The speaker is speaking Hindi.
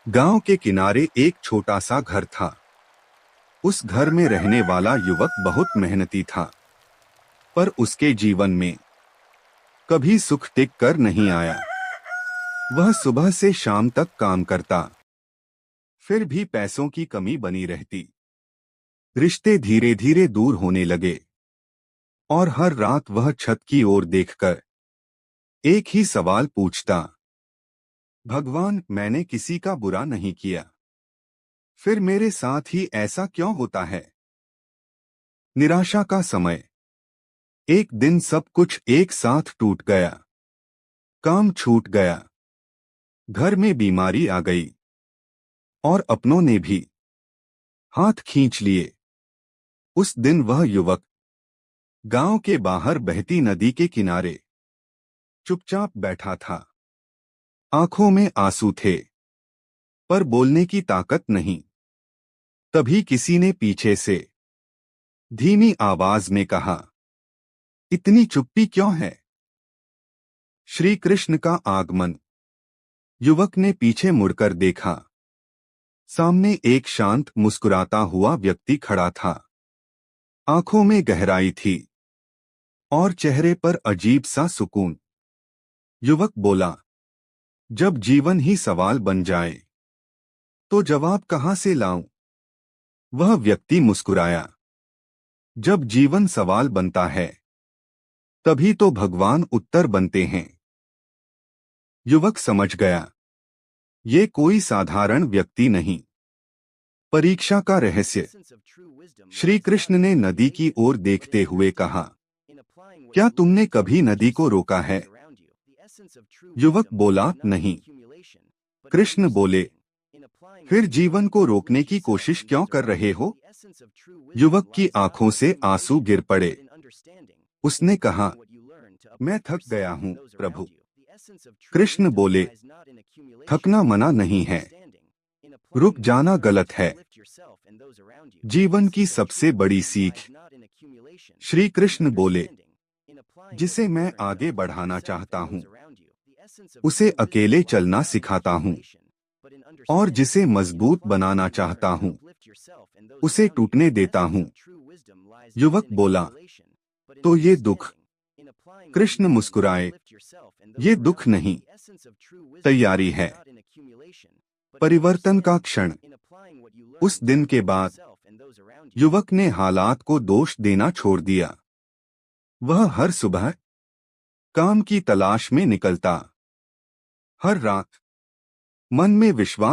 गांव के किनारे एक छोटा सा घर था। उस घर में रहने वाला युवक बहुत मेहनती था, पर उसके जीवन में कभी सुख टिक कर नहीं आया। वह सुबह से शाम तक काम करता, फिर भी पैसों की कमी बनी रहती। रिश्ते धीरे धीरे दूर होने लगे और हर रात वह छत की ओर देखकर एक ही सवाल पूछता, भगवान, मैंने किसी का बुरा नहीं किया, फिर मेरे साथ ही ऐसा क्यों होता है। निराशा का समय। एक दिन सब कुछ एक साथ टूट गया। काम छूट गया, घर में बीमारी आ गई और अपनों ने भी हाथ खींच लिए। उस दिन वह युवक गांव के बाहर बहती नदी के किनारे चुपचाप बैठा था। आंखों में आंसू थे, पर बोलने की ताकत नहीं। तभी किसी ने पीछे से धीमी आवाज में कहा, इतनी चुप्पी क्यों है। श्री कृष्ण का आगमन। युवक ने पीछे मुड़कर देखा। सामने एक शांत मुस्कुराता हुआ व्यक्ति खड़ा था। आंखों में गहराई थी और चेहरे पर अजीब सा सुकून। युवक बोला, जब जीवन ही सवाल बन जाए तो जवाब कहां से लाऊं। वह व्यक्ति मुस्कुराया, जब जीवन सवाल बनता है तभी तो भगवान उत्तर बनते हैं। युवक समझ गया, ये कोई साधारण व्यक्ति नहीं, परीक्षा का रहस्य। श्री कृष्ण ने नदी की ओर देखते हुए कहा, क्या तुमने कभी नदी को रोका है। युवक बोला, नहीं। कृष्ण बोले, फिर जीवन को रोकने की कोशिश क्यों कर रहे हो। युवक की आंखों से आंसू गिर पड़े। उसने कहा, मैं थक गया हूँ प्रभु। कृष्ण बोले, थकना मना नहीं है, रुक जाना गलत है। जीवन की सबसे बड़ी सीख। श्री कृष्ण बोले, जिसे मैं आगे बढ़ाना चाहता हूँ उसे अकेले चलना सिखाता हूँ, और जिसे मजबूत बनाना चाहता हूँ उसे टूटने देता हूँ। युवक बोला, तो ये दुख। कृष्ण मुस्कुराए, ये दुख नहीं, तैयारी है, परिवर्तन का क्षण। उस दिन के बाद युवक ने हालात को दोष देना छोड़ दिया। वह हर सुबह काम की तलाश में निकलता, हर रात मन में विश्वास